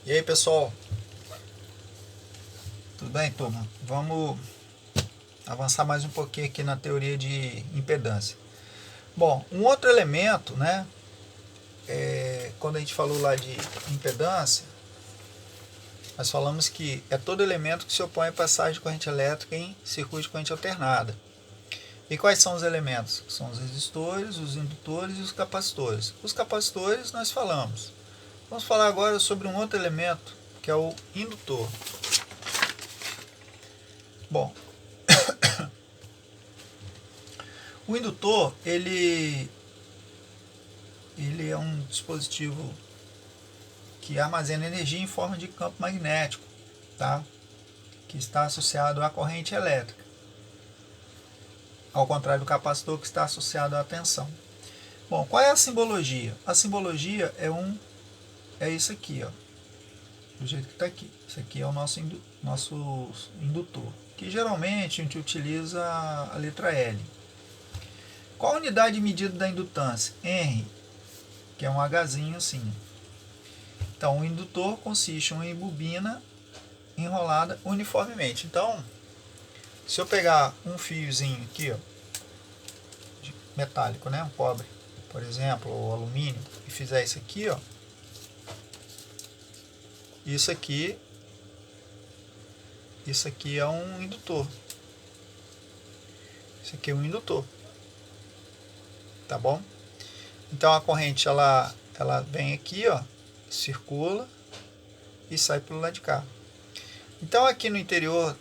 E aí, pessoal? Tudo bem, turma? Vamos avançar mais um pouquinho aqui na teoria de impedância. Bom, um outro elemento, né? Quando a gente falou lá de impedância, nós falamos que é todo elemento que se opõe à passagem de corrente elétrica em circuito de corrente alternada. E quais são os elementos? São os resistores, os indutores e os capacitores. Os capacitores nós falamos. Vamos falar agora sobre um outro elemento, que é o indutor. Bom, o indutor, ele é um dispositivo que armazena energia em forma de campo magnético, tá? Que está associado à corrente elétrica, ao contrário do capacitor que está associado à tensão. Bom, qual é a simbologia? A simbologia é isso aqui, ó, do jeito que está aqui. Isso aqui é o nosso indutor, que geralmente a gente utiliza a letra L. Qual a unidade de medida da indutância? Henry, que é um Hzinho assim. Então, o indutor consiste em uma bobina enrolada uniformemente. Então, se eu pegar um fiozinho aqui, ó, de metálico, né, um cobre, por exemplo, ou alumínio, e fizer isso aqui, ó, isso aqui é um indutor. Isso aqui é um indutor. Tá bom? Então a corrente ela vem aqui, ó, circula e sai pelo lado de cá. Então aqui no interior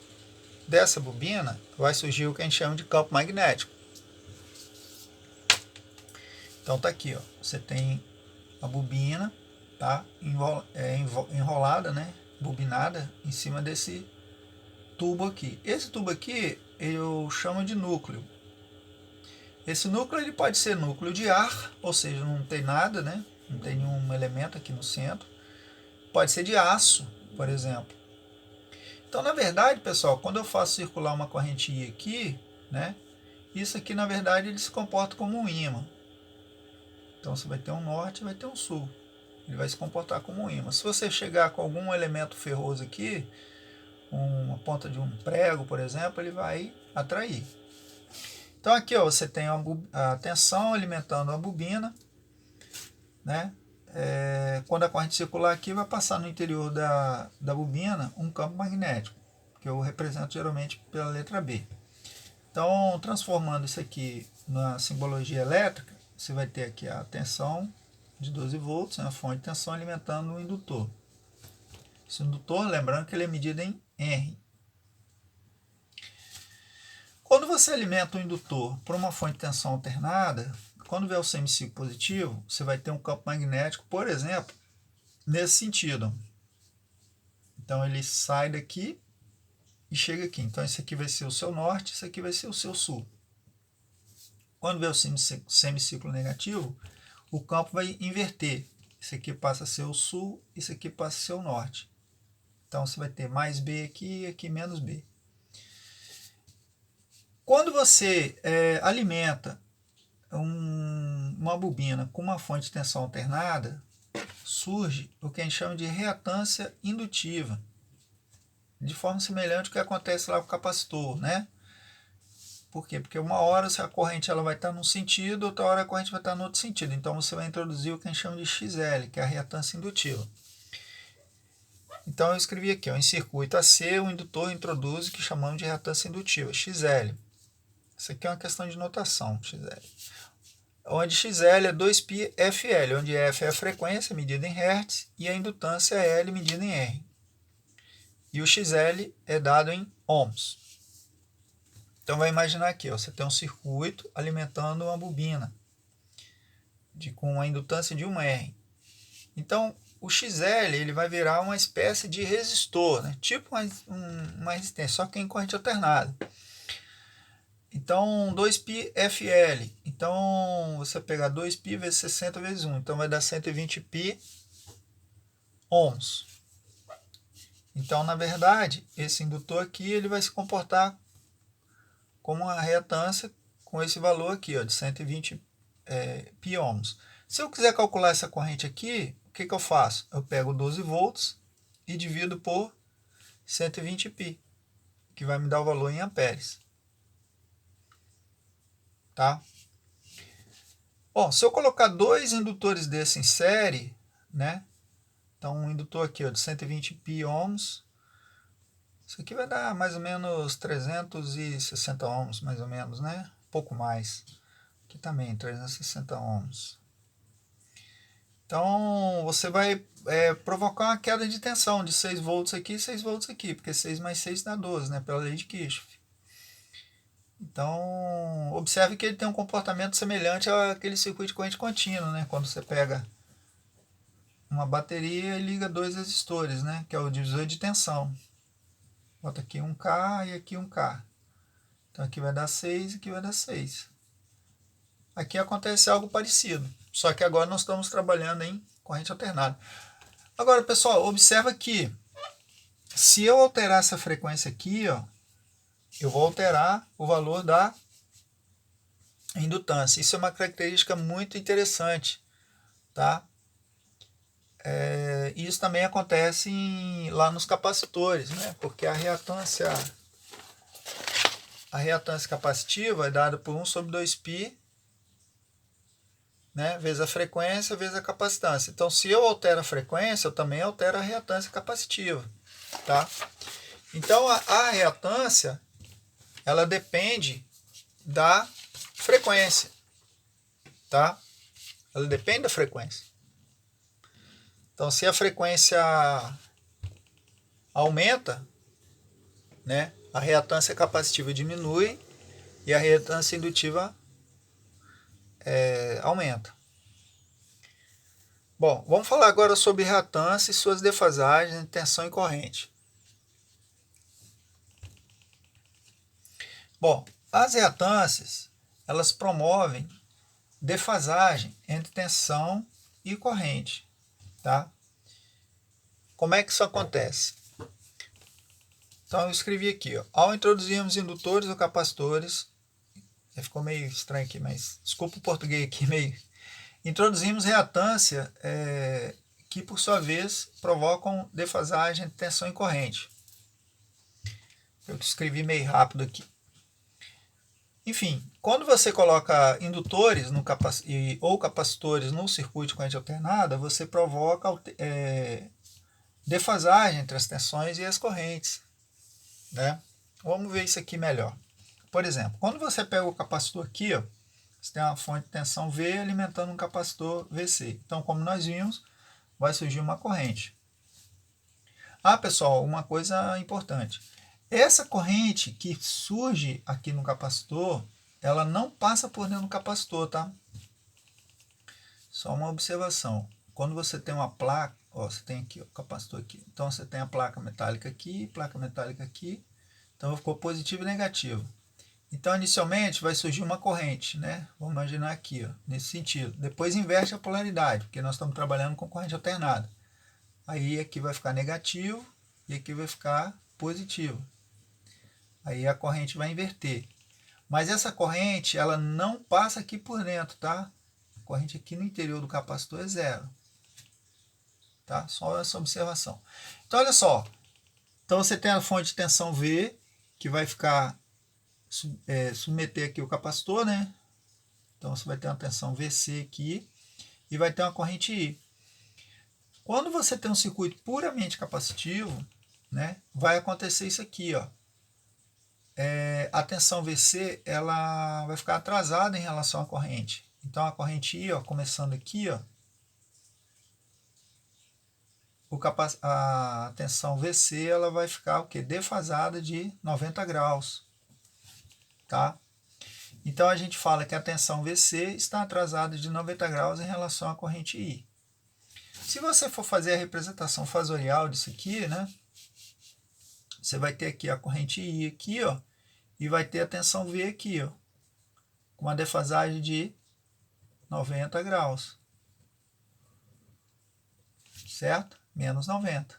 dessa bobina vai surgir o que a gente chama de campo magnético. Então tá aqui, ó, você tem a bobina, tá, enrolada, né, bobinada em cima desse tubo aqui. Esse tubo aqui eu chamo de núcleo. Esse núcleo ele pode ser núcleo de ar, ou seja, não tem nada, né? Não tem nenhum elemento aqui no centro. Pode ser de aço, por exemplo. Então, na verdade, pessoal, quando eu faço circular uma corrente I aqui, né? Isso aqui, na verdade, ele se comporta como um ímã. Então, você vai ter um norte e vai ter um sul. Ele vai se comportar como um ímã. Se você chegar com algum elemento ferroso aqui, uma ponta de um prego, por exemplo, ele vai atrair. Então aqui, ó, você tem a tensão alimentando a bobina, né? Quando a corrente circular aqui, vai passar no interior da bobina um campo magnético, que eu represento geralmente pela letra B. Então, transformando isso aqui na simbologia elétrica, você vai ter aqui a tensão de 12 volts, a fonte de tensão alimentando o indutor. Esse indutor, lembrando que ele é medido em R. Quando você alimenta o indutor por uma fonte de tensão alternada, quando vier o semiciclo positivo, você vai ter um campo magnético, por exemplo, nesse sentido. Então ele sai daqui e chega aqui. Então esse aqui vai ser o seu norte, esse aqui vai ser o seu sul. Quando vier o semiciclo negativo, o campo vai inverter. Esse aqui passa a ser o sul, esse aqui passa a ser o norte. Então você vai ter mais B aqui e aqui menos B. Quando você alimenta uma bobina com uma fonte de tensão alternada, surge o que a gente chama de reatância indutiva, de forma semelhante ao que acontece lá com o capacitor, né? Por quê? Porque uma hora a corrente ela vai estar num sentido, outra hora a corrente vai estar no outro sentido. Então você vai introduzir o que a gente chama de XL, que é a reatância indutiva. Então eu escrevi aqui, ó, em circuito AC, o indutor introduz o que chamamos de reatância indutiva, XL. Isso aqui é uma questão de notação, XL. Onde XL é 2πfL, onde F é a frequência medida em Hz e a indutância é L medida em R. E o XL é dado em ohms. Então vai imaginar aqui, ó, você tem um circuito alimentando uma bobina com uma indutância de 1R. Então o XL ele vai virar uma espécie de resistor, né? Tipo uma resistência, só que em corrente alternada. Então, 2πfL. Então, você pegar 2π vezes 60 vezes 1. Então, vai dar 120π ohms. Então, na verdade, esse indutor aqui ele vai se comportar como uma reatância com esse valor aqui, ó, de 120 π ohms. Se eu quiser calcular essa corrente aqui, o que eu faço? Eu pego 12 volts e divido por 120π, que vai me dar o valor em amperes. Tá? Bom, se eu colocar dois indutores desse em série, né? Então, um indutor aqui ó, de 120π ohms, isso aqui vai dar mais ou menos 360 ohms, mais ou menos, né? Um pouco mais. Aqui também, 360 ohms. Então, você vai provocar uma queda de tensão de 6 volts aqui e 6 volts aqui, porque 6 mais 6 dá 12, né? Pela lei de Kirchhoff. Então, observe que ele tem um comportamento semelhante àquele circuito de corrente contínua, né? Quando você pega uma bateria e liga dois resistores, né? Que é o divisor de tensão. Bota aqui 1K e aqui 1K. Então aqui vai dar 6 e aqui vai dar 6. Aqui acontece algo parecido, só que agora nós estamos trabalhando em corrente alternada. Agora, pessoal, observa que se eu alterar essa frequência aqui, ó, eu vou alterar o valor da indutância. Isso é uma característica muito interessante, tá? Isso também acontece lá nos capacitores, né? Porque a reatância capacitiva é dada por 1/2π, né, vezes a frequência, vezes a capacitância. Então, se eu altero a frequência, eu também altero a reatância capacitiva. Tá? Então, a reatância, ela depende da frequência. Tá? Ela depende da frequência. Então, se a frequência aumenta, né, a reatância capacitiva diminui e a reatância indutiva aumenta. Bom, vamos falar agora sobre reatância e suas defasagens em tensão e corrente. Bom, as reatâncias, elas promovem defasagem entre tensão e corrente. Tá? Como é que isso acontece? Então eu escrevi aqui, ó, ao introduzirmos indutores ou capacitores, ficou meio estranho aqui, mas desculpa o português aqui, meio... Introduzimos reatância que, por sua vez, provocam defasagem entre tensão e corrente. Eu escrevi meio rápido aqui. Enfim, quando você coloca indutores ou capacitores no circuito de corrente alternada, você provoca defasagem entre as tensões e as correntes. Né? Vamos ver isso aqui melhor. Por exemplo, quando você pega o capacitor aqui, ó, você tem uma fonte de tensão V alimentando um capacitor VC. Então, como nós vimos, vai surgir uma corrente. Ah, pessoal, uma coisa importante. Essa corrente que surge aqui no capacitor, ela não passa por dentro do capacitor, tá? Só uma observação. Quando você tem uma placa, ó, você tem aqui o capacitor aqui. Então, você tem a placa metálica aqui. Então, ficou positivo e negativo. Então, inicialmente, vai surgir uma corrente, né? Vamos imaginar aqui, ó, nesse sentido. Depois inverte a polaridade, porque nós estamos trabalhando com corrente alternada. Aí aqui vai ficar negativo e aqui vai ficar positivo. Aí a corrente vai inverter. Mas essa corrente, ela não passa aqui por dentro, tá? A corrente aqui no interior do capacitor é zero. Tá? Só essa observação. Então, olha só. Então, você tem a fonte de tensão V, que vai ficar... submeter aqui o capacitor, né? Então você vai ter uma tensão VC aqui e vai ter uma corrente I. Quando você tem um circuito puramente capacitivo, né, vai acontecer isso aqui, ó. A tensão VC ela vai ficar atrasada em relação à corrente. Então a corrente I, ó, começando aqui, ó, a tensão VC ela vai ficar o quê? Defasada de 90 graus. Tá? Então a gente fala que a tensão VC está atrasada de 90 graus em relação à corrente I. Se você for fazer a representação fasorial disso aqui, né, você vai ter aqui a corrente I aqui, ó, e vai ter a tensão V aqui, ó, com uma defasagem de 90 graus. Certo? Menos 90.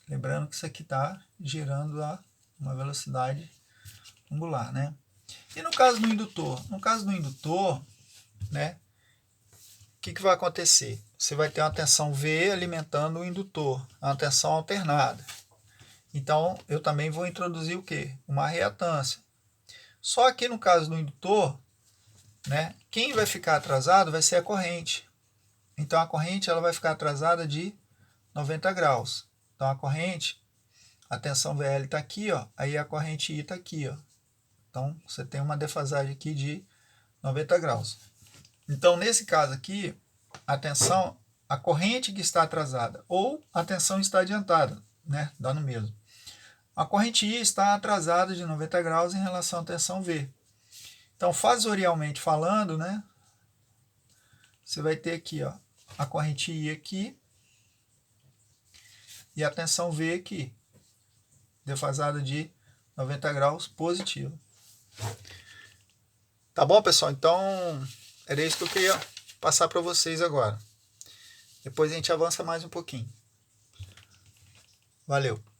Lembrando que isso aqui está girando a uma velocidade angular, né? E no caso do indutor? No caso do indutor, né, o que vai acontecer? você vai ter uma tensão V alimentando o indutor, uma tensão alternada. Então, eu também vou introduzir o quê? Uma reatância. Só que no caso do indutor, né, quem vai ficar atrasado vai ser a corrente. Então, a corrente ela vai ficar atrasada de 90 graus. Então, a corrente, a tensão VL está aqui, ó, aí a corrente I está aqui. Ó. Então, você tem uma defasagem aqui de 90 graus. Então, nesse caso aqui, a corrente que está atrasada ou a tensão está adiantada, né, dá no mesmo. A corrente I está atrasada de 90 graus em relação à tensão V. Então, fasorialmente falando, né, você vai ter aqui, ó, a corrente I aqui e a tensão V aqui, defasada de 90 graus positivo. Tá bom, pessoal? Então, era isso que eu queria passar para vocês agora. Depois a gente avança mais um pouquinho. Valeu!